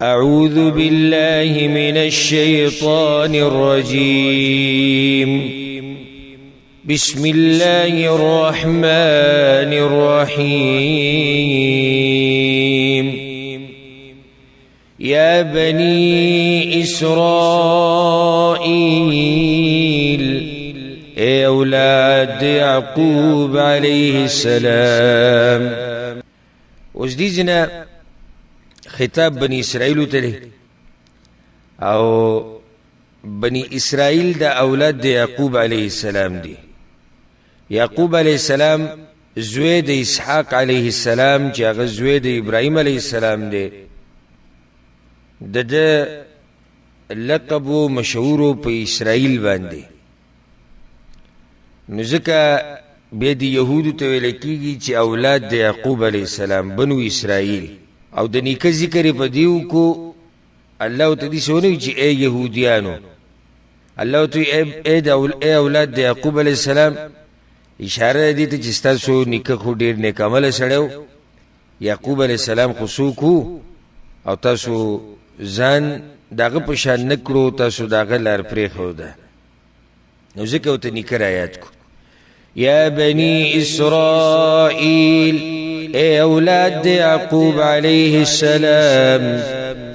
أعوذ بالله من الشيطان الرجيم. بسم الله الرحمن الرحيم. يا بني إسرائيل اے اولاد يعقوب عليه السلام. اوس دې جنا خطاب بني اسرائیل ته او بني اسرائیل دا اولاد د یعقوب علیه السلام دي. یعقوب علیه السلام زوی د اسحاق علیه السلام چې هغه زوی د ابراهیم علیه السلام دی. د لقب مشهور په اسرائیل باندې، نو ځکه بیا د یهودو ته ویل کېږي چې اولاد د یعقوب علیه السلام بنو اسرائیل. او د نیکه ذکر په دیو کو الله ته دې سونه چې اے يهوديانو، الله ته اے اولاد د یعقوب علیه السلام اشاره دې ته چې تاسو نیکه خو ډیر نیک عمل سړیو. یعقوب علیه السلام خصوصو او تاسو ځان داغه په شان نکړو، تاسو داغه لار پرې خو ده. نو ځکه ته نیکه آیات کو یا بني اسرائیل اے اولاد یعقوب علیہ السلام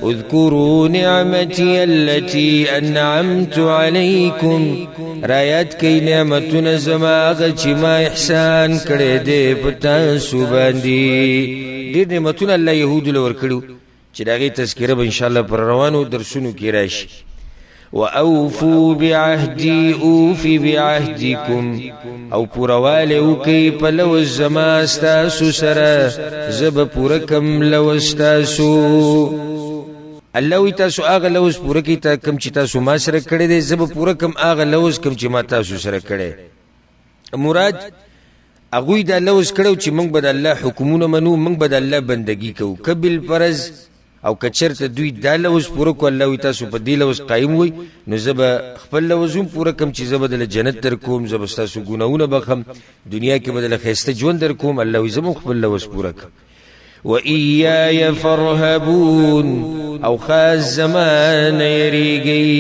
اذکروا نعمتی التي انعمت علیکم، رایت کی نعمتنا زماغ چی ما احسان کرے دے پتاسو باندی. دیر نعمتنا اللہ یهود لور کرو چی داغی تذکرہ انشاءاللہ پر روانو درسونو کی راشی. وَأَوْفُوا بِعَهْدِي أُوفِ بِعَهْدِكُمْ، او پوروالے اوکی پا لوزما استاسو سرا زب پورکم لوستاسو. اللہ وی تاسو آغا لوز پورکی تا کم چی تاسو ما سر کڑے دے، زب پورکم آغا لوز کم چی ما تاسو سر کڑے. مراد اگوی دا لوز کڑو چی منگ بدا اللہ حکمون منو، منگ بدا اللہ بندگی کو کبل پرز او کچرت دوی دا لوز پورا کو الله وی تاسو په دی لوز قائم وي، نو زب خپل لوزوم پورا کم چې زب د جنت در کوم، زب تاسو ګناونه بخم، دنیا کې بدل خسته ژوند در کوم. الله وی زم خپل لوز پورا ک. و ایای فرهبون، او خاص زمان یریږي.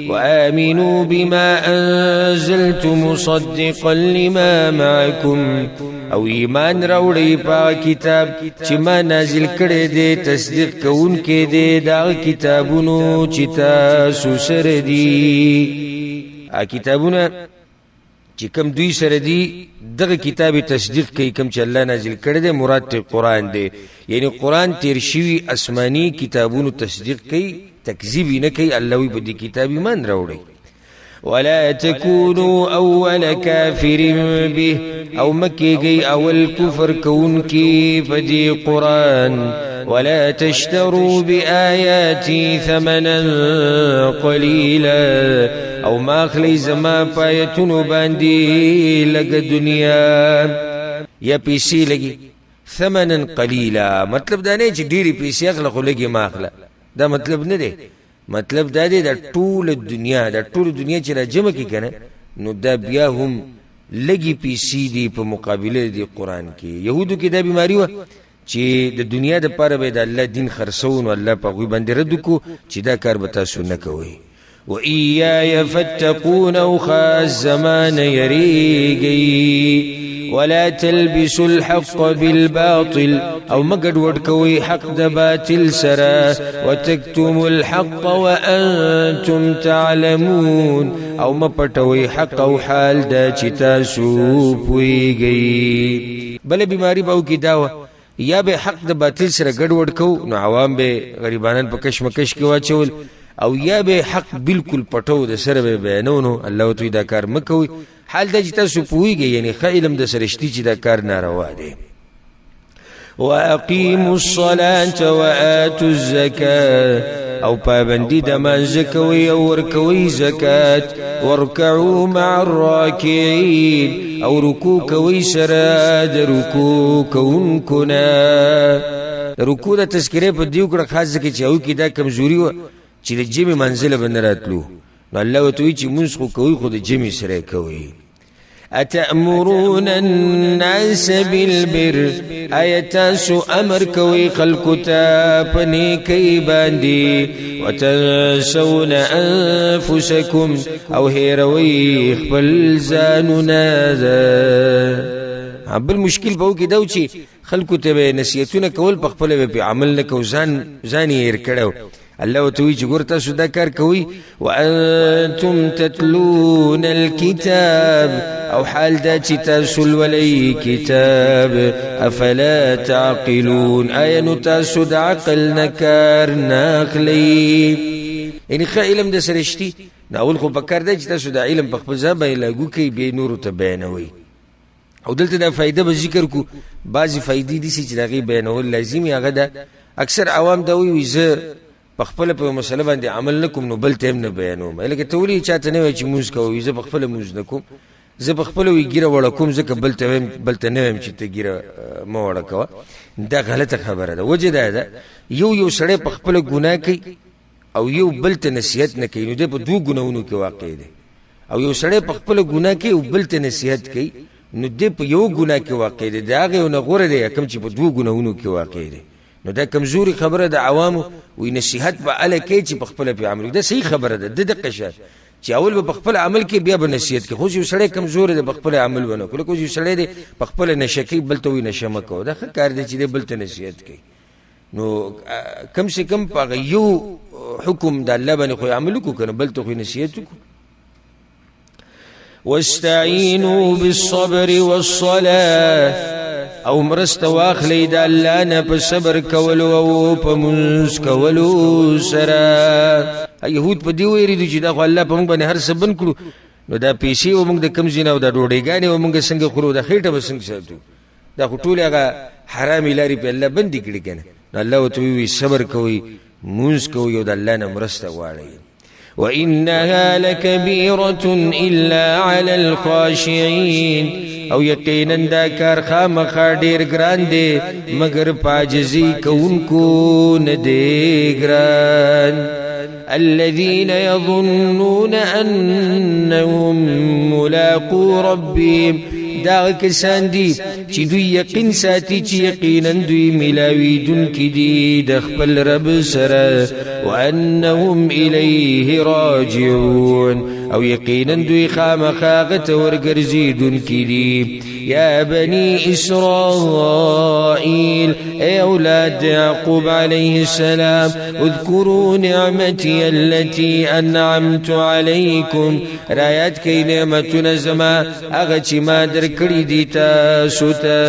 وآمنوا بما انزلت مصدقا لما معكم، او ایمان راوړی په کتاب چې ما نازل کړی دی، تصدیق کوون کې دی دا کتابونو چې تاسو سره دي. کتابونه چې کوم دوی سره دي دغه کتاب تصدیق کوي، کوم چې الله نازل کړی دی مراد ته قرآن دی. یعنی قرآن تیر شوي آسماني کتابونو تصدیق کوي، تکذیب نه کوي. الله وی په دې کتاب ایمان راوړی. ولا تكونوا اول كافر به، او مکیږي اول کفر کوونکی په دې قرآن. ولا تشتروا بآياتي ثمنا قليلا، او ماخلی زما پایتونو باندې لګ دنیا یا پیسې لګي. ثمنا قلیلا مطلب دا نه چې ډیری پیسې اخله خو لګي ماخله، دا مطلب نه دی. مطلب دا دی دا ټول دنیا، دا ټول دنیا چې را جمع کی کنه، نو دا بیا هم لګي پیسې دی په مقابله دی قرآن کې. یهودو کې دا بیماری و چې د دنیا د پاره به د الله دین خرڅون، الله په غوی باندې رد کو چې دا کار به تاسو نه کوئ. و ایای فتقون، او خاص زمان یریږي. ولا تلبسوا الحق بالباطل، او مګډ وډ کوي حق د باطل سره. وتكتموا الحق وانتم تعلمون، او مپټوي حق او حال د چې تاسو پويږئ. بل بیماری به کی داوا یا به حق د باطل سره ګډ وډ کو، نو عوام به غریبانان په کشمکش کې واچول، او یا به حق بالکل پټو د سره به بیانونو. الله تو دا کار مکوي، حال د چې تاسو پوهیږئ، یعنی ښه علم د سرشتي چې دا کار ناروا دی. واقیموا الصلاة وآتوا الزکاة، او پابندی د مانځه کوئ او ورکوئ زکات. وارکعوا مع الراکعین، او رکوع کوئ سره د رکوع کوونکو نه. رکوع د تذکرې په دیو کړه خاص ځکه چې او کې دا کمزوري و چې د جمع منزله به نه راتلو، نو الله ورته وایي چې مونځ خو کوئ خو د جمع سره کوئ. اتأمرون الناس بالبر آیتاسو امر کوي خلقو ته پنی کوي باندې وتنسون انفسکم او هیروي خپل ځانونه ده. بل مشکل به وکړي دا چې خلقو ته نصیحتونه کول په خپل په عمل نه کو ځان یې هیر کړو. الله ورته وایي چې ګوره تاسو دا کار کوئ وانتم تتلون الکتاب او حال دا چې تاسو لولئ کتاب افلا تعقلون آیا نو تاسو د عقل نه کار نه اخلئ. یعنې ښه علم د سره شتي نو اول خو پکار دی چې تاسو د علم په خپل ځای باندې لاګو کړئ بیا نورو ته بیانوئ. او دلته دا فایده به ذکر کو. بعضې فایدې داسې چې د هغې بیانول لازمي هغه ده اکثر عوام دا وایي زه په خپله په مسله باندې عمل نه کوم نو بل ته هم نه بیانوم. لکه ته ولې چاته نه وایي چې مونځ کوه زه په خپله مونځ نه کوم زه په خپله وایي ګیره وړه کوم ځکه بل ته نه وایم چې ته ګیره مه وړه کوه. دا غلطه خبره ده. وجه دا ده یو سړی په خپله ګناه کوي او یو بل ته نصیحت نه کوي نو دی په دوو ګناهونو کې واقع دی. او یو سړی په خپله ګناه کوي او بل ته نصیحت کوي نو دی په یو ګناه کې واقع دی. د هغې یو نه غوره دی کوم چې په دوو ګناهونو کې واقع دی. نو دا کمزوري خبره د عوامو وی نصیحت به اله کوي چې په خپله پې عمل دا صحیح خبره ده. د دقه شان چې اول به په خپل عمل کې بیا به نصیحت کوي. خو یو سړی کمزوری دی په خپل عمل ونه کړو. لکه یو سړی دی په خپله نشه کوي بل ته وایي نشه مه کوه دا ښه کار دی چې دی بل ته نصیحت کوي. نو کم سے کم په هغه یو حکم د الله باندې خو عمل وکړو که نه بل ته خو نصیحت وکړو. واستعینوا بالصبر والصلاة او مرسته واخلئ د الله نه په صبر کولو او په مونځ کولو سره. یهود په دې ویرېدو چې دا خو الله په موږ باندې هر څه بند کړو نو دا پیسې و موږ د کوم ځای نه او دا ډوډۍ و موږ څنګه خورو دا خېټه به څنګه ساتو دا خو ټولې هغه حرامې لارې په الله بندې کړي که نه. نو الله ورته ووایي صبر کوئ مونځ کوئ او د الله نه مرسته غواړئ. وإنها لكبيرة إلا على الخاشعين او یقینا دا کار خامخا ډیر ګران دی مگر پاجزی کوونکو نه دی ګران. الذين يظنون أنهم ملاقو ربهم دا کسان دي چې دوی یقین ساتي چې یقینا دوی ملاویدونکي دي د خپل رب سره وانهم الیه راجعون او یقینا دوی خامخا هغه ته ورګرځېدونکي دي. یا بني اسرائیل ای اولاد یعقوب علیه السلام اذکروا نعمتی التي انعمت علیکم رایت کئ نعمتونه زما هغه چې ما درکړي دي تاسو ته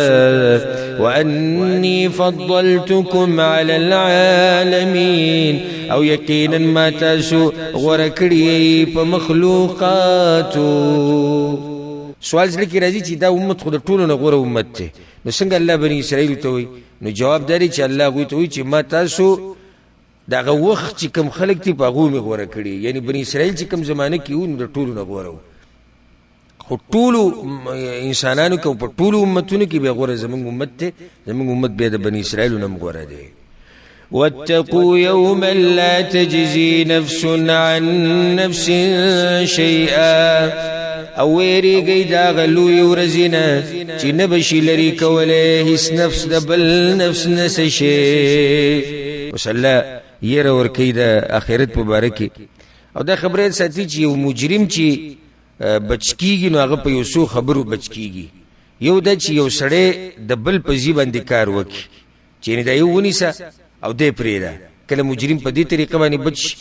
وانی فضلتکم علی العالمین او یقینا ما تاسو غوره کړي په مخلوقاتو. سوال زړه کې راځي چې دا امت خو د ټولو نه غوره امت دی نو څنګه الله بني اسرائیل ته وایي؟ نو جواب دا دی چې الله هغوی ته وایي چې ما تاسو د هغه وخت چې کوم خلک دي په هغو مې غوره کړي. یعنې بني اسرائیل چې کوم زمانه کې وو نو د ټولو نه غوره وو. خو ټولو انسانانو کې او په ټولو امتونو کې بیا غوره زموږ امت دی. زموږ امت بیا د بني اسرائیلو نه هم غوره دی. واتقوا يوما لا تجزي نفس عن نفس شيئا او ویریږئ د هغه لویې ورځې نه چې نه به شي لرې کولی هېڅ نفس د بل نفس نه څه شی. اوس الله یېره ورکوي د آخرت په باره کې او دا خبره ساتي چې یو مجرم چې بچ کېږي نو هغه په یو څو خبرو بچ کېږي. یو دا چې یو سړی د بل په ځي باندې کار وکړي چې یعنې دا یو ونیسه او دی پرېږده کله مجرم په دې طریقه باندې بچ شي.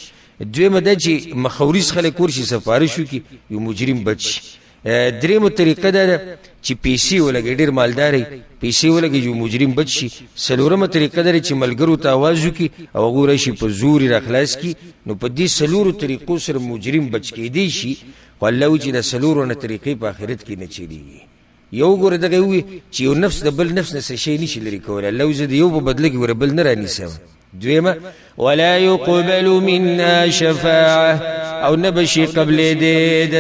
دویمه دا چې مخوریز خلک ورشي سفارش وکړي یو مجرم بچ شي. درېیمه طریقه دا ده چې پیسې ولګوي ډېر مالداری پیسې ولګوي یو مجرم بچ شي. څلورمه طریقه دا ده چې ملګرو ته آواز وکړي او هغوی راشي په زور یې راخلاص کړي. نو په دې څلورو طریقو سره مجرم بچ کېدی شي. خو الله وایي چې دا څلورو نه طریقې په آخرت کې نه چلېږي. یو ګوره دغه ووایي چې یو نفس د بل نفس نه څه شی نشي لرې کولی. الله وایي زه د یو په بدله کې ګوره بل نه رانیسم. دویمه ولا يقبل منا شفاعه او نبشي قبل دې د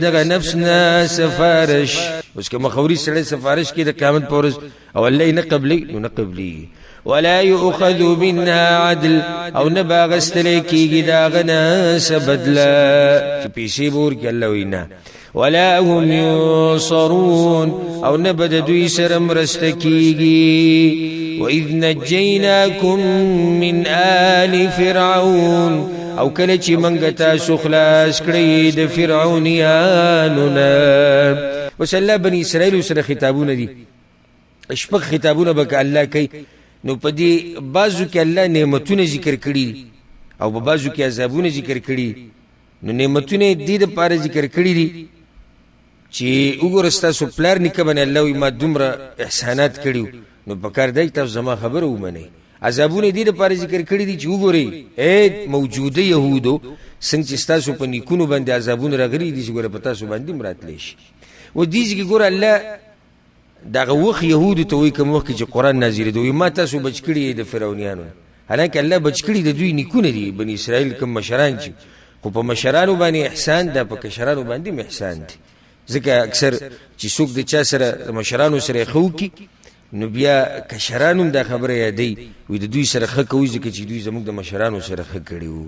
دغه نفس نه سفارش. اوس که مخوري سړی سفارش کې د قیامت په ورځ او الله یې نه قبلي نو نه قبلي. ولا يؤخذ منها عدل او نه به اخیستلی کېږي د هغه نه څه بدله چې پیسې به ورکړي. الله وایي نه. ولا هم ينصرون او نبد دوی سره مرسته کیږي. وإذ نجيناكم من آل فرعون او کله چې منګ تاسو خلاص کړی د فرعونیانو نه. وس الله بني اسرائیل سره خطابونه دي، شپږ خطابونه به الله کوي. نو په دې بعضو کې الله نعمتونه ذکر کړي او په بعضو کې عذابونه ذکر کړي. نو نعمتونه دې دپاره ذکر کړي دي چې وګوره ستاسو پلار نیکه باندې الله وایي ما دومره احسانات کړي، نو پکار دی تاسو زما خبره ومنئ. عذابونه دې دپاره ذکر کړي دي چې وګورئ موجوده یهودو څنګه چې ستاسو په نیکونو باندې عذابونه راغلي دي چې ګوره په تاسو باندې هم راتلی شي. و دې ځکه ګوره الله دغه وخت یهودو ته وایي کوم وخت کې چې قرآن نازلېده وایي ما تاسو بچ کړي د فرعونیانو، حالانکه الله بچ کړي د دوی نیکونه دي بني اسرائیل کوم مشران چې، خو په مشرانو باندې احسان ده، په کشرانو باندې هم احسان دی. ځکه اکثر چې څوک د چا سره د مشرانو سره ښه وکړي نو بیا کشران هم دا خبره یادوي وایي د دوی سره ښه کوي ځکه چې دوی زموږ د مشرانو سره ښه کړي وو.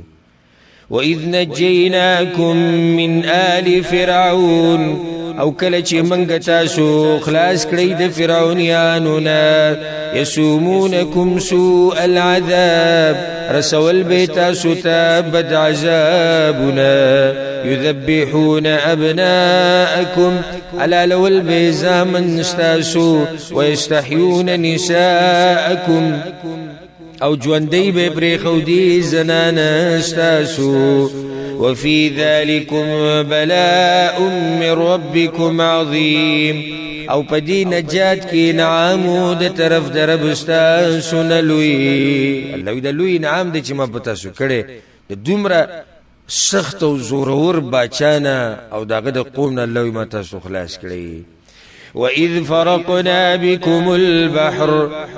وإذ نجيناكم من آل فرعون او کله چې منګ تاسو خلاص کړی د فرعونیانو نه. یسومونکم سوء العذاب رسول به تاسو ته بد عذابنا. یذبحون ابناءکم علالول به زامن ستاسو ویستحیون نساءکم او ژوندی به پرېښودي زنانه ستاسو. وفي ذلكم بلاء من ربكم عظيم او پدی نجات کی نعامو د طرف در رب ستاسو نه لوی. الله د لوی نعام د چې ما پتا سو کړي د دومره سخت او زورور باچانه او داغه د قوم نه الله ما تاسو خلاص کړي. وإذ فرقنا بكم البحر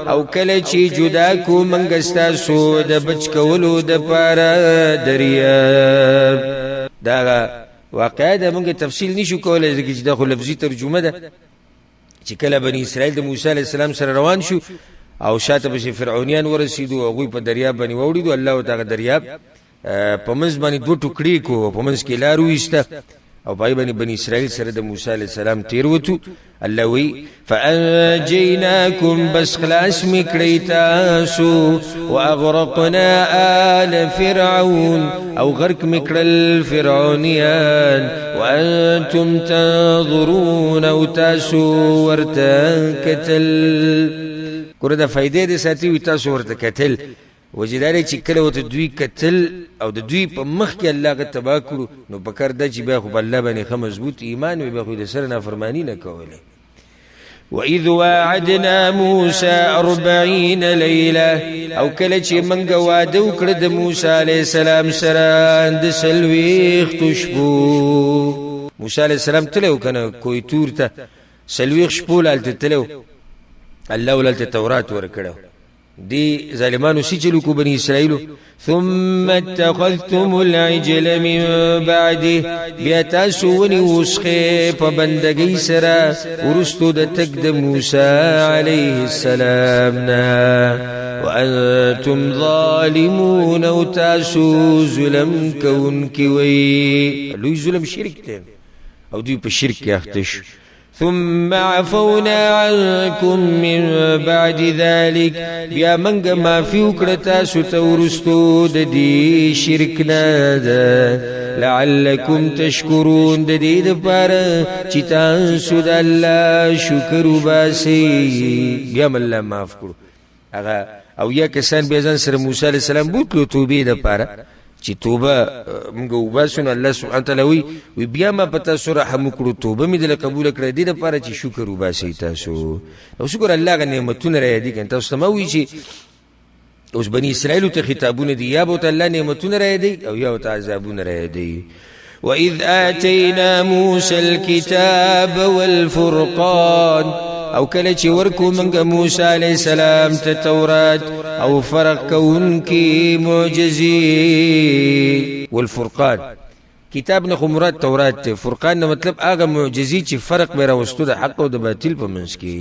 او کله چې جدا کو منګ ستاسو د بچ کولو د پاره دریاب. دا واقعه د موږ تفصیل نشو کولای ځکه چې دا خو لفظي ترجمه ده چې کله بني اسرائیل د موسی علیه السلام سره روان شو او شاته پسې فرعونیان ورسېدو او هغوی په دریاب باندې واوړېدو. الله ورته هغه دریاب په منځ باندې دوه ټوکړې کو، په منځ کې لار وویسته او پای باندې بني اسرائیل سره د موسی علیه السلام تیر وتو. الله وی فانجیناکم بس خلاص می کړی تاسو واغرقنا آل فرعون او غرق می کړل فرعونیان وانتم تنظرون او تاسو ورته کتل. ګوره دا فایدې دې ساتي وي تاسو ورته کتل وجداري چې کله ورته دوی کتل او د دوی په مخ کې الله غ تبا کړو نو پکار ده چې بیا خو په الله باندې ښه مضبوط ایمان وي، بیا خو د سره نافرماني نه کولی. وإذ واعدنا موسى 40 ليلة او کله چې منګ واده وکړه د موسی علیه السلام سره د 40 شپو. موسی علیه السلام تلو کنه کوی تور ته 40 شپو لالته تلو، الله ولته تورات ورکړو. دي ظالمانو سی چلو کو بني اسرائیلو. ثم اتخذتم العجل من بعده بیا تاسو ونیوسخې په بندګۍ سره ورستو د تک د موسی علیه السلام نه وانتم ظالمون او تاسو ظلم کوونکي وی. لوی ظلم شرک دی او دوی په شرک کې اخته شو. ثم عفونا عنكم من بعد ذلك بیا منګ معافي وکړه تاسو ته ورستو د دې شرک نه ده لعلكم تشکرون د دې دپاره چې تاسو د الله شکر وباسئ. بیا م الله معاف کړو هغه او یا کسان بیا ځان سره موسی علیه السلام بوتلو توبې دپاره چې توبه موږ وباسو نو الله سبحانه وتعالی وی بیا ما په تاسو رحم وکړو توبه مې دله قبوله کړه دې دپاره چې شکر وباسئ تاسو. او شکر الله هغه نعمتونه رایادي کړي. تاسو ته ما وایي چې اوس بني اسرائیلو ته خطابونه دي یا به ورته الله نعمتونه رایادي او یا ورته عذابونه رایادي. وإذ آتينا موسى الكتاب والفرقان او کله چې ورکو منګه موسی علیه السلام ته تورات او فرق کوونکي معجزې. والفرقان کتاب نه خو مراد تورات ته، فرقان نه مطلب هغه معجزې چې فرق به راوستو د حق او د باطل په منځ کې.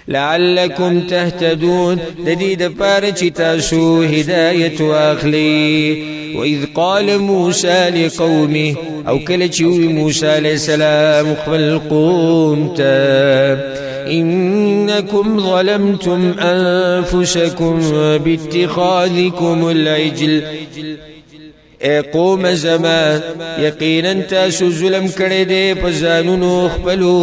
لعلکم تهتدون، د دې دپاره چې تاسو هدایت واخلئ. وإذ قال موسى لقومه، او کله چې وی موسی علیه السلام خپل قوم ته، إنكم ظلمتم أنفسكم باتخاذكم العجل، اے قوم زما یقینا تاسو ظلم کړی دی په ځانونو خپلو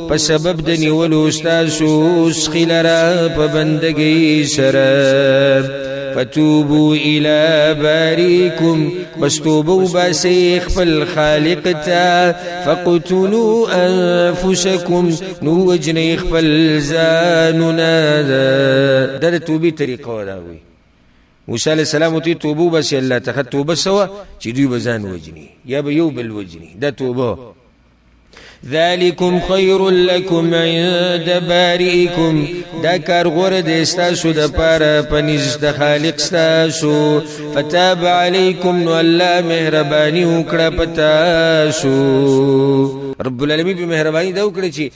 په سبب د نیولو ستاسو سخي لره په بندګۍ سره. فتوبوا إلى بارئكم، بس توبوا باسي خپل خالق تا، فقتلوا أنفسكم، نو وجنی خپل ځانونه. دا توبې طریقه ولاوي موسی علیہ السلام ته توبو بس الله ته توبه سوا چې دوی بزان وجني یا به یو بل وجني، دا توبه. ذلكم خير لكم عند بارئكم، دا کار غوره دی ستاسو د پاره پنځ د خالق ستاسو. فتاب علیکم، نو الله مهرباني وکړه پتاسو. رب العالمین په مهرباني دا وکړه چې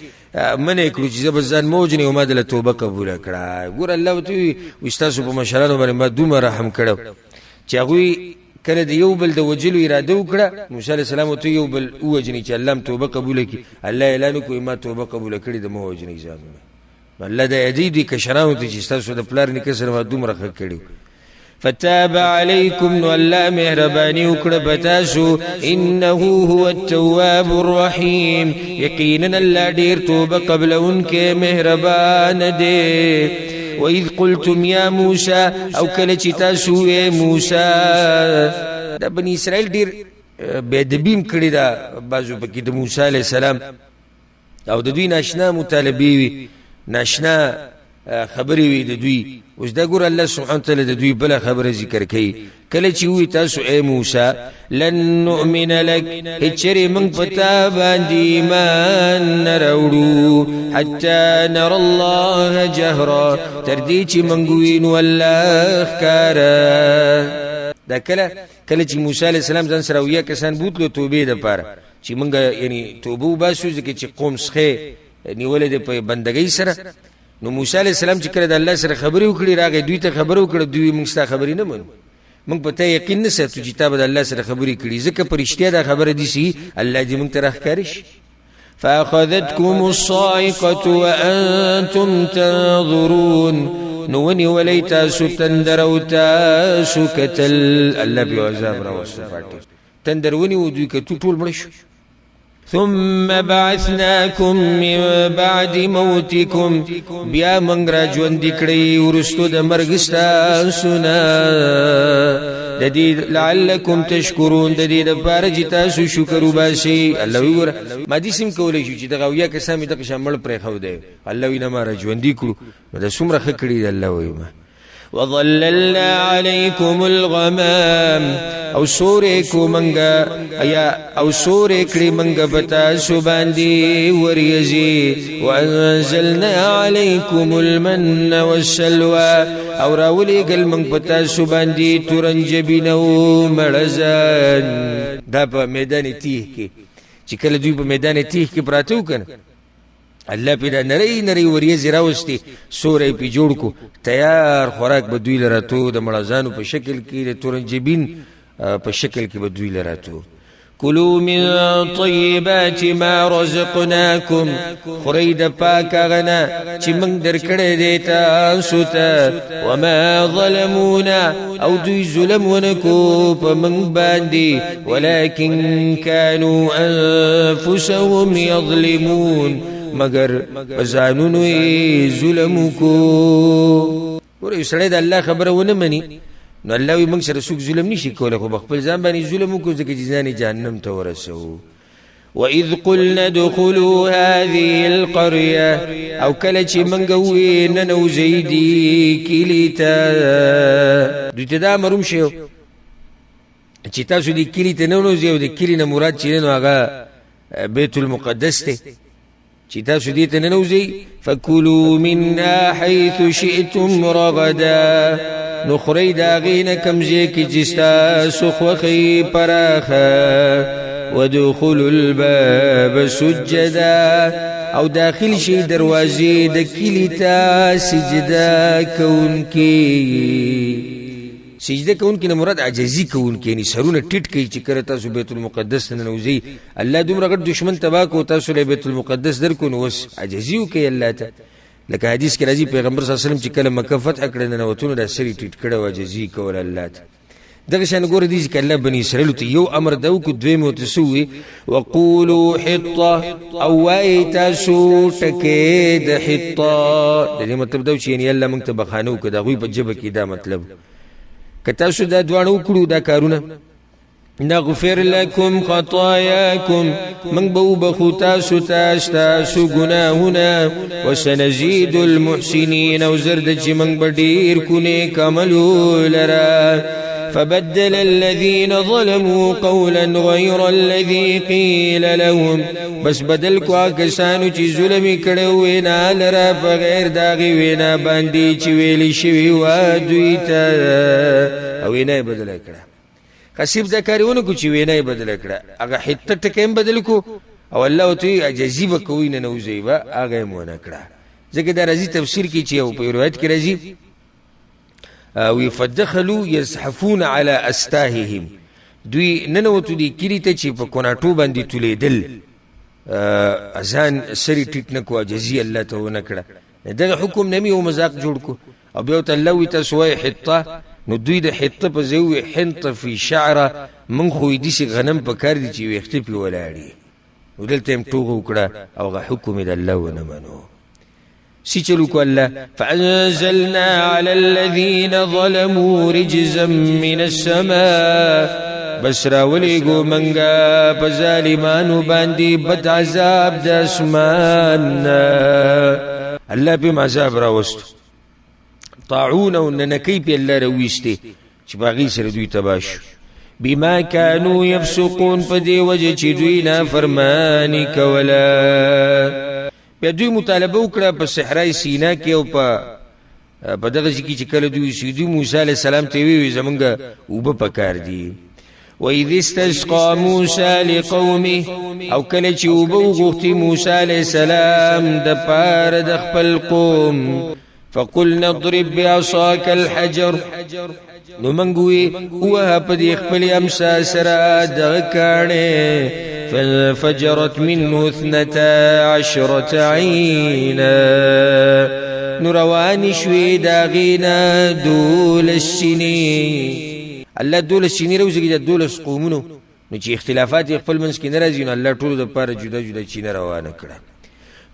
منې کړو چې زبزان موجني او ما د توبه قبول کړه. ګور الله ته وستاسو په مشرانو باندې ما دومره رحم کړو چې هغه کله د یو بل د وجلو اراده وکړه. موسی علیه السلام ته یو بل وجني چې الله توبه قبول کړي. الله اعلان کوي ما توبه قبول کړي د مو وجني ځانونه. الله د ادي کشرانو ته چې تاسو د پلار نه کسر ما دومره خ کړي. فتاب علیکم، نو الله مهرباني وکړه بتاسو. انه هو التواب الرحیم، یقینا الله ډیر توبه قبلونکې مهربان دی. وإذ قلتم يا موسى، او کله چې تاسو یې موسی، دا بني اسرائیل ډیر بېدبیم کړي دا بعضو پکې د موسی علیه السلام او د دوی ناشنا مطالبې وي، ناشنا خبرې وي د دوی. اوس دا ګور الله سبحانه وتعالی د دوی بله خبره ذکر کوي. کله چې وی تاسو اے موسی لن نؤمن لك، هیڅ چېرې موږ په تا باندې ایمان نه راوړو حتی نرى الله جهرا، تر دې چې موږ وینو الله ښکاره. دا کله چې موسی علیه السلام ځان سره اویا کسان بوتلو توبې دپاره چې موږ یعنی توبه وباسو، ځکه چې قوم څخه نیولې دی په بندګۍ سره. نو موسی علیه السلام چې کله د الله سره خبرې وکړي راغی دوی ته خبره وکړه، دوی موږ ستا خبرې نه منو، موږ په ته یقین نه ساتو چې تا به د الله سره خبرې کړي، ځکه په رښتیا دا خبره دي چې الله دې موږ ته راښکاره شي. فأخذتكم الصاعقة وأنتم تنظرون، نو ونیولی تاسو تندر او تاسو کتل. الله بیا عذاب راوسته پاټي تندر ونیو دوی کتو ټول مړ شو. ثم بعثناكم من بعد موتكم، بیا منگ را ژوندي کړی ورستو د مرګ ستاسو نه. د دې لعلکم تشکرون، د دې لپاره چې تاسو شکر وباسئ. الله وګوره ما دې سم کولی شو چې دغه اویا کسان مې دغه شامل پرېښود دی، الله وینا ما را ژوندي کړو. نو دا څومره ښه کړي دی الله وایي. وظللنا عليكم الغمام، او سورې کو منګه یا او سورې کړي منګه پتا سو باندې وریځي. وانزلنا عليكم المن والسلوى، او راولي ګل منګ پتا سو باندې تورنجبینو مړزان. دا په میدان تیه کې چې کله دوی په میدان تیه کې پراته وکنه، الله پیدا نری نری وریځې راوستي، سورې پې جوړ کو، تیار خوراک به دوی لراتو د مړزانو په شکل کې، د تورنجبین په شکل کې به دوی لراتو. کلوا من طیبات ما رزقناکم، خورئ د پاک هغه نه چې موږ درکړی دی تاسو ته. وما ظلمونا، او دوی ظلم ونه کو په موږ باندې، ولکن كانوا انفسهم یظلمون، مگر بزانونو ظلم کو. ګوره یو سړی د الله خبره ونه مني نو الله وي موږ سره څوک ظلم نشي کولی، خو بخپل ځان باندې ظلم وکړو ځکه چې ځان یې جهنم ته ورسوو. وإذ قلنا ادخلوا هذه القرية، او کله چې موږ ووی ننوځئ دې کلي ته، دوی ته دا امر وشي چې تاسو دې کلي ته ننوځئ، او د کلي نه مراد چې دی نو هغه بیت المقدس دی. چې تاسو دې ته ننوځئ فکلوا منها حیث شئتم رغدا، نو خورئ د هغې نه کوم ځای کې چې ستاسو خوښۍ پراخه. وادخلوا الباب سجدا او داخل شي دروازې د کلی ته سجدا کوونکی. سجده کوونکی نه مراد عجزي کوونکی، یعنی سرونه ټیټ کوي چې کله تاسو بیت المقدس ته ننوځئ. الله دومره غټ دشمن تباه کو تاسو له بیت المقدس درکو نو اوس عجزي وکړئ الله ته. لکه حدیث کې راځي پیغمبر صلی الله علیه وسلم چې کله مکه فتح کړه ننوتونه دا سری ټیټ کړه او عجزي کول الله ته. دغه شان ګوره دي چې الله بني اسرائیل ته یو امر دا وکړو، دویم ورته څه وویل؟ وقولوا حطه او وایئ تاسو ټکې د حطه. د دې مطلب دا و چې یعنې الله موږ ته بخانه وکړه، د هغوی په ژبه کې دا مطلب. که تاسو دا دواړه وکړو دا کارونه، نغفر لكم خطاياكم من بوبخو تاسو تاسو گناهنا وسنزيد المحسنين وزرد چې من بدیر کو نیک عملو لرا. فبدل الذين ظلموا قولا غير الذي قيل لهم، بس بدل کو کسانو چې ظلم کړو وینا لرا بغیر داغي وینا باندې چې ویلی شوی و دوی ته، او وینا بدل کړه. قصیب دا کاریونه کو چې وینا بدل کړه، هغه حته ټکیم بدل کو او الله ته عجزي وکوي نه نوځي با هغه مونږ کړه. ځکه دا راځي تفسیر کې چې او په روایت کې راځي ويفدخلوا يزحفون على استاههم، دوی ننوتو دي کلی ته چې په کوناټو باندې تولیدل، اذان سری ټیټ نه کو عجزي الله ته ونه کړه. دغه حکم نمی او مذاق جوړ کو او بیا ته الله وی تاسو وای حطه، نو دوی د حطه په ځای حنط فی شعره، من خو دې شي غنم په کار دي چې ویخته پی ولاړی، ودلته هم ټوغه وکړه او هغه حکم د الله ونه منو. سی چلو کو الله فانزلنا على الذين ظلموا رجزا من السماء، بس راولیگو منگا پا ظالمانو باندی بد عذاب دا اسمان، اللہ پیم عذاب راوستو. طاعون و ننکی پی اللہ رویستے چی باغی سر دوی تباشو، بما كانوا يفسقون پا دی وجه چی دوی نافرمانی کولا. بیا دوی مطالبه وکړه په صحرای سینا کې او په دغه ځای کې چې کله دوی اوسېدو موسی علیه السلام ته ویې زمونږ اوبه پکار دي. وإذ استسقى موسى لقومه، او کله چې اوبه وغوښتې موسی علیه السلام د پاره د خپل قوم، فقلنا اضرب بعصاك الحجر، نو موږ وی ووهه په دې خپلې امسا سره دغه کاڼې، فانفجرت منه 12 عینا، نو روانې شوې د هغې نه 12 چینې. الله 12 چینې راوځي د 12 قومونو، نو چې اختلافات یې خپل منځ کې نه راځي، نو الله ټولو دپاره جدا جدا چینه روانه کړه.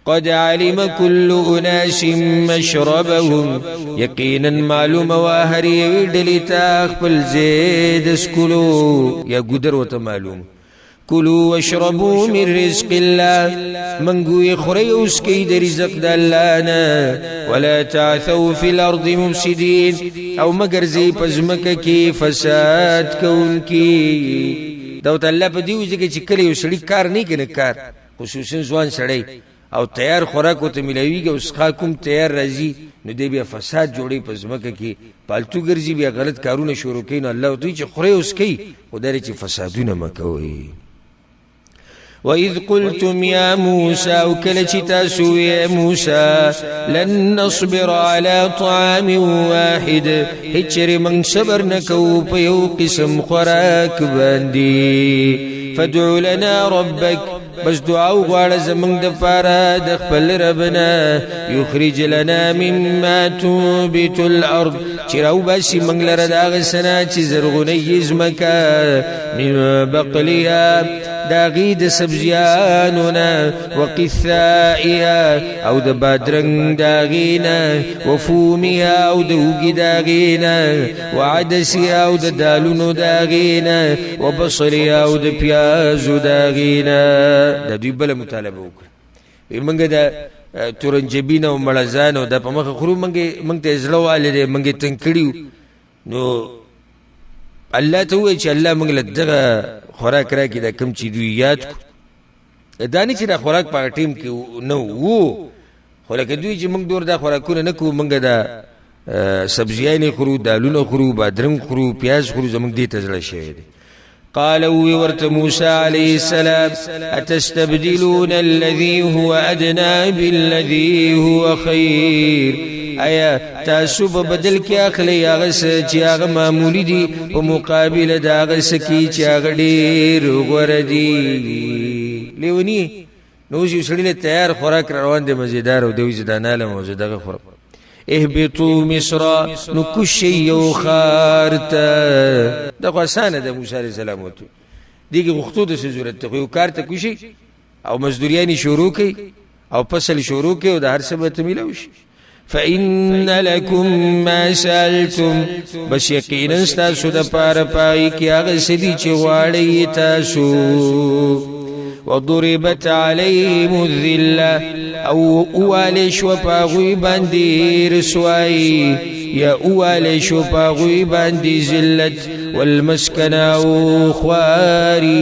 قد علم كل اناس مشربهم، یقینا معلوم واهر یوی ډلې ته خپل ځای د څکلو یا ګودر ورته معلوم. کلوا واشربوا من رزق الله، منګوی خورئ اوس کوي د رزق د الله نه. ولا تعثوا في الارض مفسدين، او مگر ځئ په ځمکه کې فساد کوونکي. دا ورته الله په دې وځي چې کله یو سړي کار نه کوي، کار خصوصا ځوان سړی او تیار خوراک ورته میلاویږي او څښاک هم تیار راځي، نو دی بیا فساد جوړوي په ځمکه کې، پالتو ګرځي، بیا غلط کارونه شروع کوي. نو الله ورته چې خورئ اوس کوي، خو دا چې فسادونه مه کوئ. وإذ قلتم يا موسى، وكل تاسو يا موسى، لن نصبر على طعام واحد، هجر من صبر نكو بيو قسم خوراك باندي، فادع لنا ربك، بس دعاو غواړه زمونږ دپاره د خپل ربنا، یخرج لنا مما تنبت الارض، چې راوباسي موږ لره د هغه څه نه چې زرغونوي ځمکه، من بقلها د هغې د سبزیانو نه، وقثائها او د بادرنګ د هغې نه، وفومها او د اوږې د هغې نه، وعدسها او د دالونو د هغې نه، وبصلها او د پیازو د هغې نه. دا دوی بله مطالبه وکړه، موږ د تورنجبین او مړزان او دا په مخه خورو، موږ ته زړه والی دی، موږ یې تنګ کړي. نو الله ته ووایي چې الله موږ له دغه خوراک راکړي دا کوم چې دوی یاد کړو. دا نه چې دا خوراک په هغه ټیم کې نه و، خو لکه دوی چې موږ دور دا خوراکونه نه کوو، موږ دا سبزیانې خورو، دالونه خورو، بادرنګ خورو، پیاز خورو، زموږ دې ته زړه شوی دی. قال ورت موسى عليه السلام اتستبدلون الذي هو ادنى بالذي هو خير ایا تاسو به بدل کې اخلي هغه چې هغه معمولی دي په مقابله د هغه سکی چې هغه ډېر غوړه دي لیونی نو چې سړی تیار خوراک روان دي مزیدار او دوی زداناله موجوده خور اهبطوا مصر نو کوشي یو خارته دا آسانه ده موسی عليه السلام وته دیګه غختو د ضرورت ته یو کار ته کوشي او مزدوریانی شروع کوي او فصل شروع کوي او د هر څه به تميلوش فإن لكم ما سألتم بس یقینا تاسو د پاره پای کې هغه سدي چې غواړی تاسو وضربت عليهم الذلة او اوالش وپاغوی باندې رسوایی یا اوالش وپاغوی باندې ذلت والمسكنه او خواري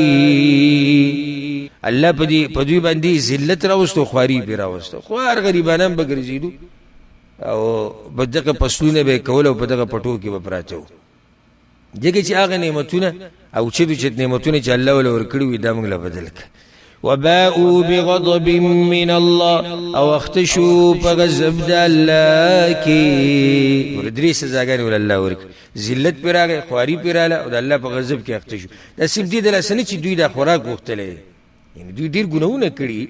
الله پدوی باندې ذلت راوستو خواري به راوستو خوار غریبانان بګرځیدو او بدغه پسونه به کول او بدغه پټو کې به پراچو دغه چې هغه نعمتونه او چې نعمتونه چې الله ول ورکړي وي دا موږ له بدل ک وباءوا بغضب من الله او اختشوا بغضب الله کی وردري سزاګان ول الله ورک ذلت پراغه خواري پراله او الله په غضب کې اختشو د سب دي د لسنه چې دوی د خوراک وختلې یعنی دوی ډیر ګناونه کړی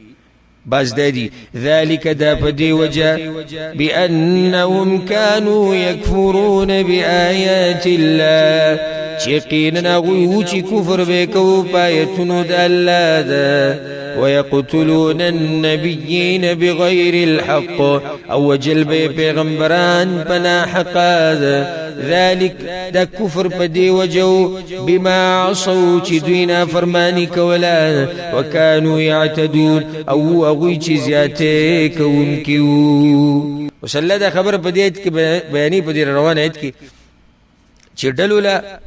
باز دادي ذلك دا پدی وجه بانهم كانوا يكفرون بآيات الله يقيننا غوي چې کفر وکاو پایتونو د الله ده ويقتلون النبيين بغير الحق او جلب پیغمبران بنا حق ذلك دا کفر پدی وجو بما عصوا چې دوینا فرمانی کولا وكانوا يعتدون او غوي چې زیاته کوونکیو وصلی دا خبر پدی کې بیانی پدی روانه ایت کې چې ډلولا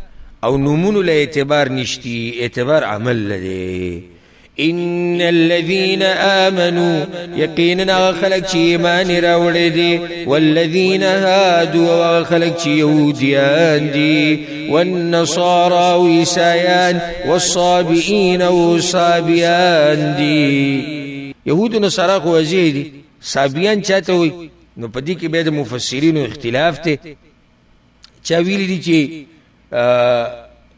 او نمون له اعتبار نشتی اعتبار عمل لدي ان الذين امنوا يقينا خلق چی ایمان راوړي دي والذين هادوا خلق چی يهوديان دي والنصارى وعيسيان والصابئين وصابيان دي يهود نصارى خو دي صابيان چاته وي نو پدې کې به د مفسرینو اختلاف ته چا ویلي دي چې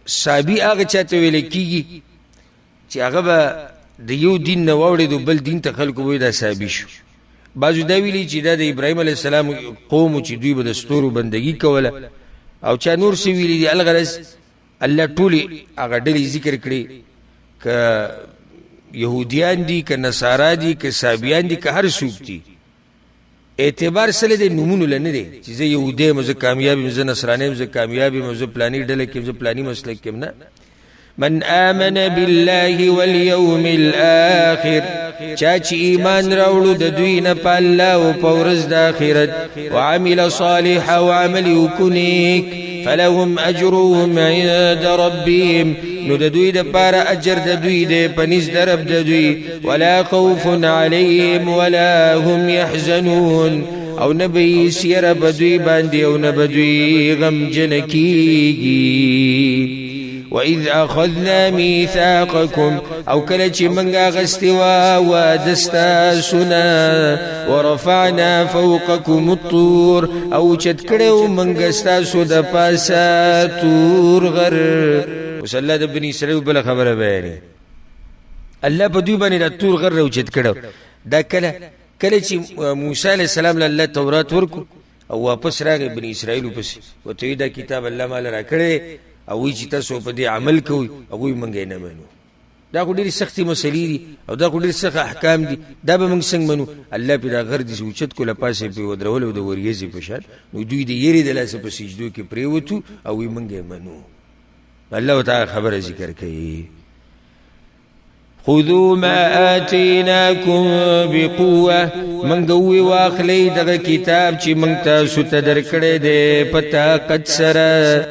صابي هغه چاته ویل کیږي چې هغه به د یو دین نه واوړي د بل دین ته خلکو وای دا صابي شو بعضو دا ویلي چې دا د ابراهيم عليه السلام قوم چې دوی به د ستورو بندگی کوله او چا نور سی ویلي دي الغرض الله ټولي هغه ډېر ذکر کړي ک يهوديان دي ک نصارا دي ک صابيان دي ک هر څوک دي اعتبار سره د نمونه لنه دي چې زه يهودي مزه کامیابی مزه نصراني مزه کامیابی مزه پلاني ډله کې مزه پلاني مسلک کې نه من آمن بالله واليوم الآخر چاچ ایمان راوړو د دوی نه په الله او په ورځ د آخرت وعمل صالحا وعمل يكنيك فلهم اجرهم عند ربهم نو د دوی د پاره اجر د دوی د پنځ درب د دوی ولا خوف عليهم ولا هم يحزنون او نبي سير بدوي باندې او نبدوي غم جنکیږي وإذ أخذنا ميثاقكم أو كلتي منغا غستوا ودستا سنا ورفعنا فوقكم الطور أو چتکڑو منغا ستاسو دا پاسا تور غر وصلا دا بني سلو بلا خبر بیانی الله بدوی بانی دا تور غر رو چتکڑو دا کلچی موسیٰ علیہ السلام لالله تورات ورکو او واپس راغی بني اسرائیلو پسی و توی دا کتاب الله مالا را کرده او چې تاسو په دې عمل کوئ او موږ نه منو دا خو ډېری سختي مسلې دي او دا خو ډېر سخت احکام دي دا به موږ څنګه منو الله په دا غر دي اوچت کوله پاسه په ودرول او د وریځې په شان نو دوی دې یری د لاسه په سجدو کې پریوتو او موږ منو الله تعالی خبره ذکر کوي خذوا ما آتيناكم بقوة من قوي واخلي دغه کتاب چې من تاسو ته درکړې ده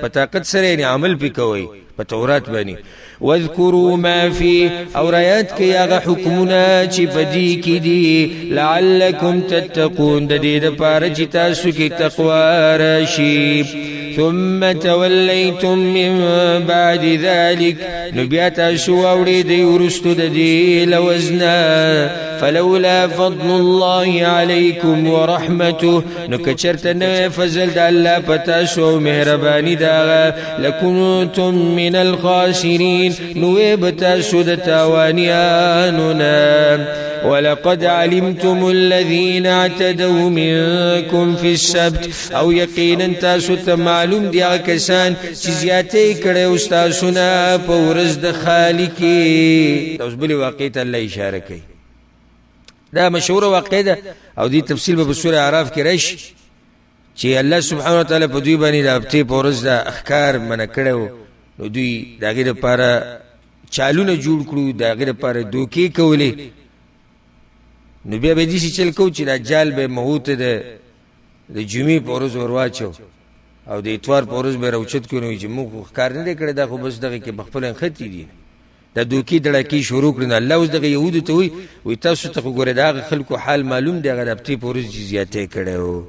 پتا قد سره یعنی عمل پکوي په تورات باندې واذکروا ما فی او رایات کې هغه حکمونه چې بدی کې دي لعلکم تتقون د دې لپاره چې تاسو کې تقوا راشي ثم تولیتم من بعد ذلك نبیا تاسو اوریدئ ورستو د دې لوزنا فلولا فضل الله علیکم ورحمته نو کچرته نه فضل د الله پتا شو مهربانی دا لکنتم من الخاسرین نو بتا شو د تاوانیاننا ولقد علمتم الذين اعتدوا منكم في السبت او یقینا تاسو ته معلوم دي هغه کسان چې زیاتې کړي تاسو نه په ورځ د خالق اوس بلی واقع ته الله اشاره کوي دا مشهور واقع ده او دې تفصیل په سوره اعراف کې راشي چې الله سبحانه وتعالى په دوی باندې د هفته په ورځ د احکار منع کړو نو دوی دغه لپاره چالونه جوړ کړو دغه لپاره دوکي کولې نو بیا به دې چې چل کو چې دجال به موت د جمعې په ورځ ورواچو او د اتوار په ورځ به راوچت کړو چې موږ ښکار نه کړی دا خو بس دغه کې بخپل ختی دي دا دوکي دړکی شروع کړنه الله اوس دغه يهودو ته وي تاسو ته ګوره دا خلکو حال معلوم دی هغه هفته په ورځ زیاتې کړو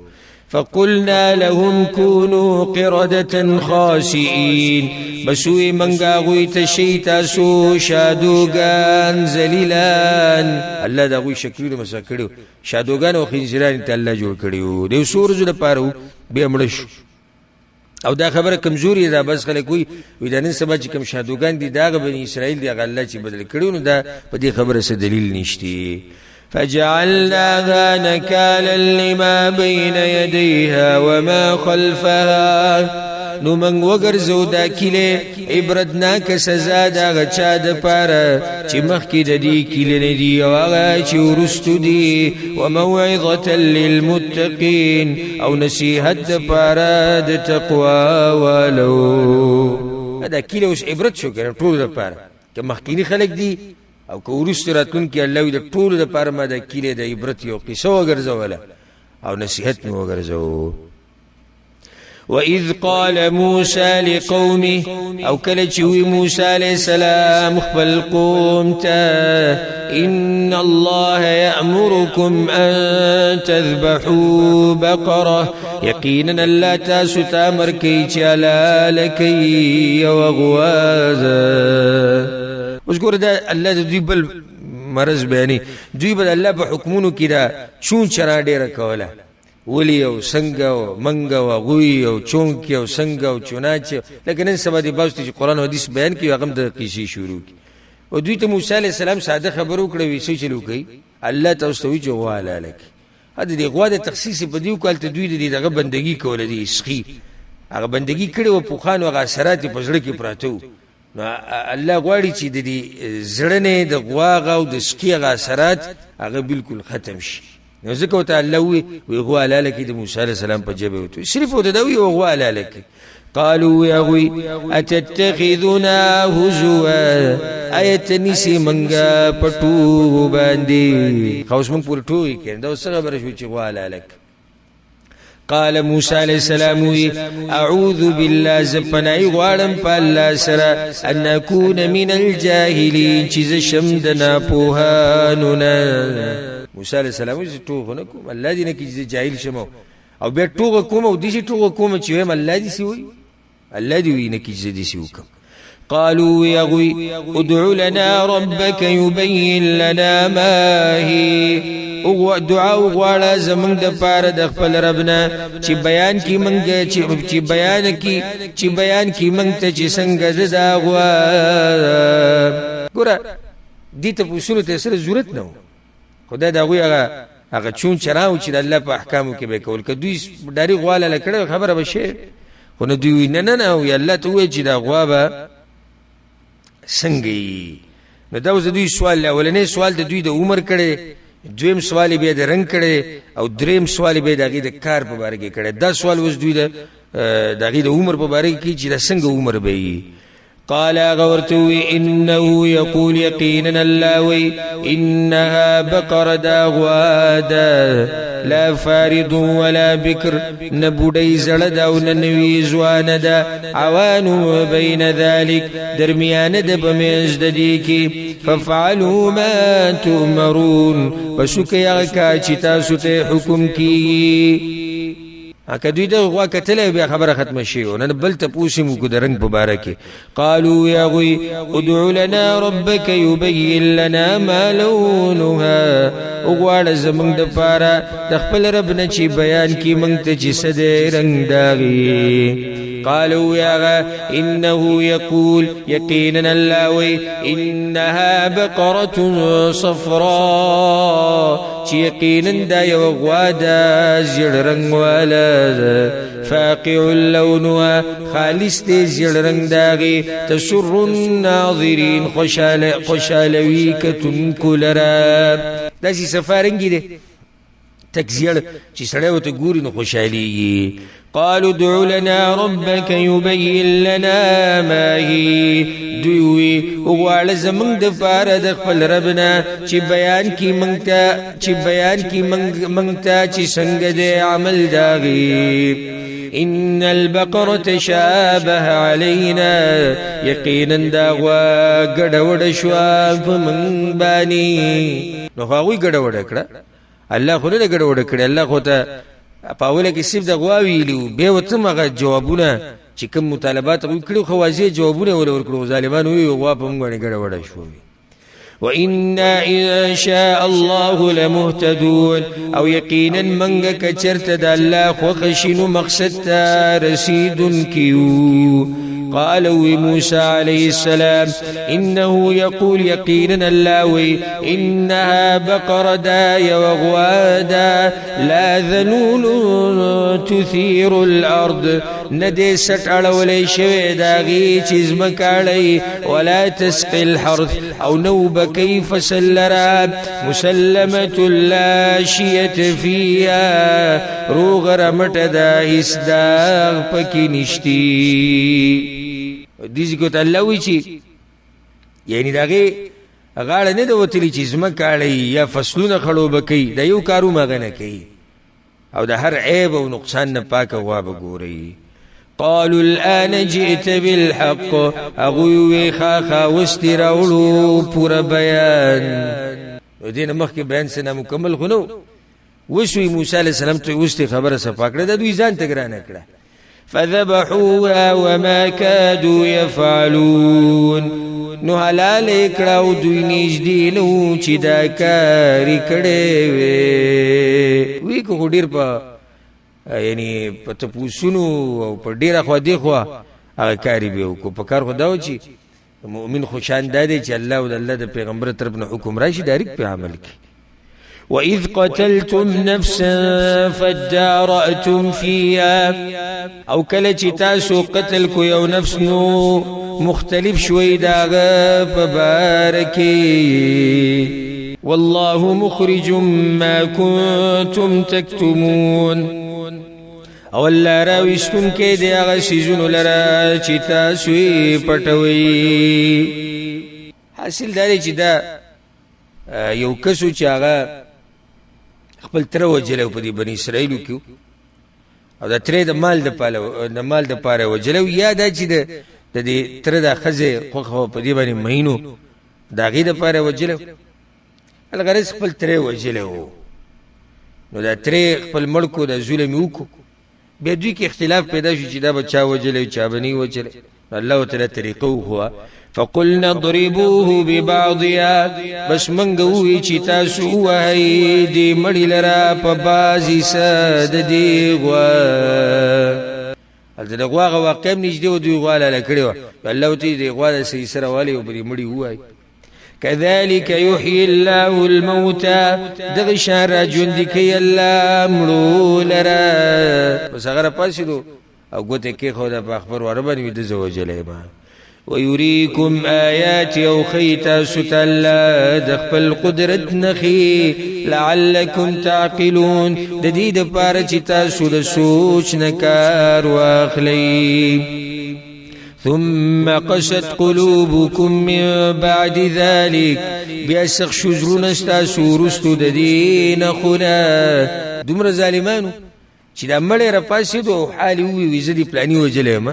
فقلنا لهم كونوا قردة خاسئين بسوي منغا غوي تشيتا سو شادوغان زليلان الله دا غوي شکلونه مسکړو شادوغان او خنزيران ته الله جوړ کړیو د سورج لپاره به مړش او دا خبره کمزوري ده بس خلک وي د نن سبا چې کم شادوغان دي دا بني اسرائیل دی الله چې بدل کړو نو دا په دې خبره څه دلیل نشته فجعلناها نكالا لما بين يديها وما خلفها نو من وګرځو دا کله عبرتناک سزا دا غچا د پاره چې مخکې د دې کله نه دی او هغه چې ورستو دی وموعظه للمتقين او نصيحت د پاره د تقوا والو دا کله اوس عبرت شو ګر ټول د پاره چې مخکینی خلک دی او کورست راتون کې الله د ټول د پاره ما د کله د عبرت یو قصه وګرځوله او نصيحت مو وګرځو وإذ قال موسى لقومه او کله چې وی موسی عليه السلام خپل قوم ته ان الله يأمركم ان تذبحوا بقره يقينا الله تاسو ته امر کوي چې لکي وغوازا اوس ګوره دا الله د دوی بل مرض بیانې دوی بل الله په حکمونو کې دا چون چرا ډیره کوله ولی او څنګه او منګه او غوي او چونک او څنګه او چوناچ لکه نن سبا دی باسط چې قرآن او حدیث بیان کوي هغه د قصې شروع کی او دوی ته موسی علی السلام ساده خبرو کړو وی څه چلو کوي الله تاسو وی جواله لك هدا دی غوا د تخصیص په دیو کال ته دوی دغه بندگی کول دي اسخي هغه بندگی کړي او په خان او غسرات په ځړ کې پراتو نو الله غواړي چې د دې زړنه د غواغه او د سکی غسرات هغه بالکل ختم شي نو ځکه ته الله وی غوا لاله کې د موسی عليه السلام په جبه وته صرف ود دوی او غوا لاله کې قالوا يا غوي اتتخذنا هزوا ايتنسي منغا پټو باندې خوښ مونږ پورټوي کې دا څنګه خبره شو چې غوا لاله قال موسى عليه السلام اعوذ بالله زپنای غواړم په الله سره ان اكون من الجاهلين چې شمدنا پوهانونه موسی علیہ السلام چې ټوغه نکوم الله دې نه کې جاهل شمو او بیا ټوغه کوم او دې چې ټوغه کوم چې هم الله دې سی وي الله دې وي نه کې دې سی وکم قالوا يا غوي ادع لنا ربك يبين لنا ما هي او دعا غواړه زمونږ د پاره د خپل ربنا چې بیان کی منګه چې بیان کی منګ ته چې څنګه زدا غوا ګوره دې ته پوښتنه ته سره ضرورت نه خدای دا غوي هغه چون چراو چې الله په احکامو کې به کول کدوې ډاری غواله لکړه خبره بشه خو نه دوی نه او الله ته وی چې دا غوا به څنګه نو دا اوس دوی سوال اولنې سوال د دوی د عمر کړي دویم سوال به د رنگ کړي او دریم سوال به دغه د کار په باره کې کړي دا سوال اوس دوی د دغه د عمر په باره کې چې څنګه عمر به قال غورتوي إنه يقول يقينا الله إنها بقرة داغوادا لا فارض ولا بكر نبودي زلدا وننوي زواندا عوان بين ذلك درميان دب مزدديكي ففعلوا ما تؤمرون وسكي غكا چتا سته حكم کی اکدوی دا غوا کتله بیا خبر ختم شي نن بل ته پوسمو کو درنګ مبارکه قالوا يا غوي ادع لنا ربك يبين لنا ما لونها وغواړه زمنګ د پاره د خپل رب نه چې بیان کی مونږ ته چې سده رنگ داغي قالوا يا إنه يقول يقينا الله إنها بقرة صفراء يقينا دا يوغوادا زيررنگ والا فاقع اللونها خالص دي زيررنگ داغي تسر الناظرين خوشالوي كتنكو لرا داسي سفارنگي دي تکزیړ چې سړی وته ګوري نو خوشالي قالوا ادع لنا ربك يبين لنا ما هي دوی وغواړه زمونږ د پاره د خپل ربنا چې بیان کی مونږ ته چې څنګه د عمل داغي إن البقرة شابه علينا يقينا داغوا ګډوډ شوا په من باندې نو هغوی ګډوډ کړه الله خو نه ګډوډ کړي الله خو ته پاوله کې سیب د غوا ویلو به وته مغه جوابونه چې کوم مطالبات وکړو خو واځي جوابونه ورکړو ظالمانو وی غوا په موږ باندې ګډوډ شو وإنا إن شاء الله لمهتدون أو يقينا منك كچرت د الله خوخشن مقصد رسيد كيو قالوا موسى عليه السلام إنه يقول يقينا الله إنها بقرة داية وغوادا لا ذلول تثير الأرض ندي سټړ ولې شوی داغي چیز مکاړی ولا تسقي الحرث او نوب كيف سلرا مسلمة لا شية فيها روغ رمټ دا اسداغ پکې نشتی دیږي کو الله وی چی یعنی داغه غاړه نه د وتلی چیز مکاړی یا فصلونه خړو بکی د یو کارو مغنه کوي او د هر عیب او نقصان نه پاک غوا بګوري قالوا الآن جئت بالحق اغوی خاخا واستراولو پورا بیان دین مخی بیان سنا مکمل خونو وشوی موسیٰ علیہ السلام تو وستی خبر سپاکڑا دا دوی زان تگران اکڑا فذبحوها وما كادوا يفعلون نو حلال اکڑا و دوی نجدی نو چی دا کاری کڑے وی کو خودیر پا یعنی پته پوسونو او په ډیره خو دی خو هغه کاری به کو په کار خو دا و چې مؤمن خوشان دادی چې الله او الله د پیغمبر طرف نه حکم راشي ډایرک په عمل کی وَإِذْ قَتَلْتُمْ نَفْسًا فَادَّارَأْتُمْ فِيهَا او کله چې تاسو قتل کو یو نفس نو مختلف شوي داغه په بارکی والله مخرج ما كنتم تكتمون او الله راوستون کې دی هغه سيزونو لرا چې تاسو پټوي حاصل داري چې دا یو کسو چې هغه خپل تر وجلو په دې بني اسرائیل کې او دا تر د مال د پاره وجلو یا دا چې د دې تر د خزه خو په دې باندې مهینو دا غي د پاره وجلو الغرض خپل تر وجلو نو دا تر خپل ملکو د ظلم وکړو بیا دوی کې اختلاف پیدا شو چې دا بچا وجلې چا بني وجلې الله تعالی طریقو هو فقلنا ضربوه ببعضها بس منغوي چې تاسو وای دې مړی لرا په بازي سد دی غوا هغه غوا واقع نږدې و دوی غواله لکړو الله ته دې غوا د سي سره والی او بری مړی وای كذلك يحيي الله الموتى دغشار جندكي الله مړو لرا بس هغه پاسلو او ګوته کې خو د اخبار وربني د زوجلې ما ويريكم آيات او خيتا ستلا دخل قدرت نخي لعلكم تعقلون د دې د پاره چې تاسو د سوچ نه کار واخلئ ثم قست قلوبكم من بعد ذلك بیا سخ شزرون استاسو رستو د دین خنا دومره ظالمانو چې دا مړی راپاسېدو او حال یې ووي زه دې پلاني وژلی یم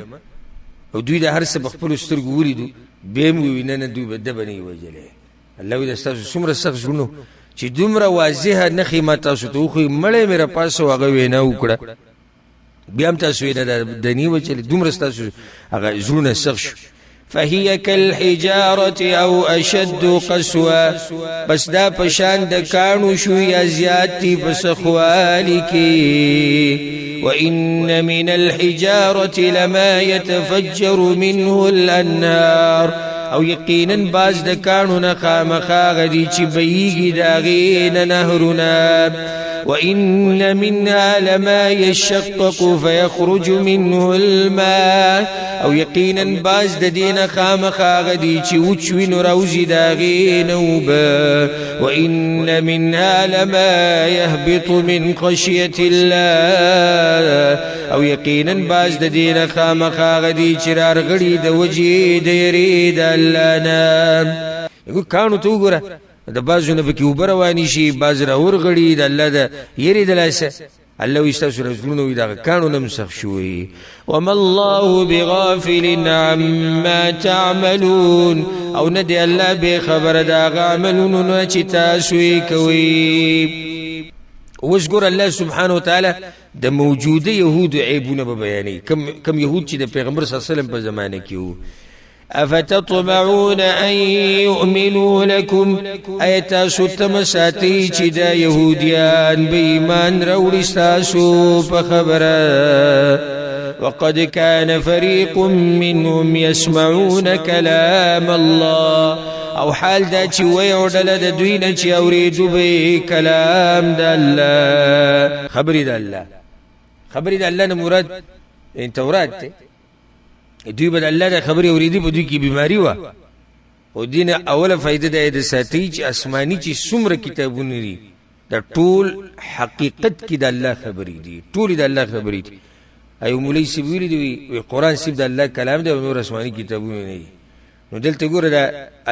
او دوی د هر څه په خپلو سترګو ولیدو بیا یې ووي نه نه دوی به ده به نه یې وژلی الله وایي دا ستاسو څومره سخت زړونه چې دومره واضحه نښې ما تاسو ته وښیي مړی مې راپاسه او هغه وینا وکړه بیا هم تاسو یې نه ده نه وچلې دومره ستاسو هغه زړونه سخت شو فهي كالحجارة أو أشد قسوة بس دا پشان د کانو شو یا زیاتی پسخوالی کی وإن من الحجارة لما يتفجر منه الأنهار او یقینا باز د کانو نه خامخا غدي چې بیږي داغین نهرنا وإن منها لما يشقق فيخرج منه الماء او یقینا باز د دین خامخا غدي چې وچوي نو راوزي داغین وبا وإن منها لما يهبط من خشية الله او یقینا باز د دین خامخا غدي چې رارغړي د وجې د یری د الله نه یو کانو ته وګوره د بازو نه پکې اوبه روانې شي باز راورغړي د الله د یری د لاسه الله وي ستاسو رسولونه وي دغه کانو نه مسخ شوي وما الله بغافل عما تعملون او نه دی الله بې خبره د هغه عملونو نه چې تاسو یې کوئ اوس ګوره الله سبحانه وتعالی د موجوده یهودو عیبونه به بیانوي کم یهود چې د پیغمبر صلی الله علیه وسلم په زمانه کې وو افتطمعون ان يؤمنوا لكم ايتاسو تمساتي چې دا يهوديان به ایمان راوړي ستاسو په خبره وقد كان فريق منهم يسمعون كلام الله او حال دا چې وی ډله د دوی نه چې اورېدو به کلام د الله خبرې د الله نه مراد تورات دی دوی به د الله د خبرې اورېدي په دوی کې بیماري وه او دین اوله فایده دا د ساتي چې آسماني چې څومره کتابونه دي د ټول حقیقت کې د الله خبرې دي ټول د الله خبرې دي ایو مولوی صاحب ویلي دي قرآن صاحب د الله کلام دی او نور آسماني کتابونه نه دي نو دلته ګوره د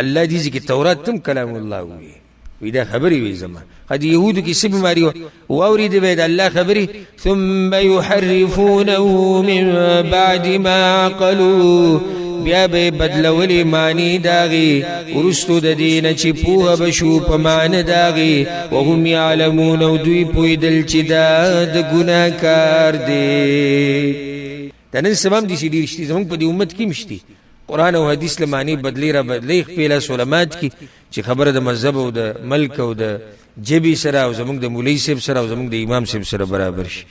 الله دي چې تورات تم کلام الله وي وی دا خبرې وي زما قد یهودو کې څه بیماري وه واورېدې به د الله خبرې ثم يحرفونه من بعد ما عقلوه بیا به بدلولې معنی داغې وروستو د دې نه چې پوهه به شو په معنی داغې وهم یعلمون او دوی پوهېدل چې دا د ګناه کار دی دا نن سبا هم داسې ډېر شتي زموږ په دې امت کې هم شتي قرآن او حدیث له معنی بدلی را بدلی خپل علمات کې چې خبره د مذهب او د ملک او د جبی سره او زموږ د مولوی صاحب سره او زموږ د امام صاحب سره برابر شي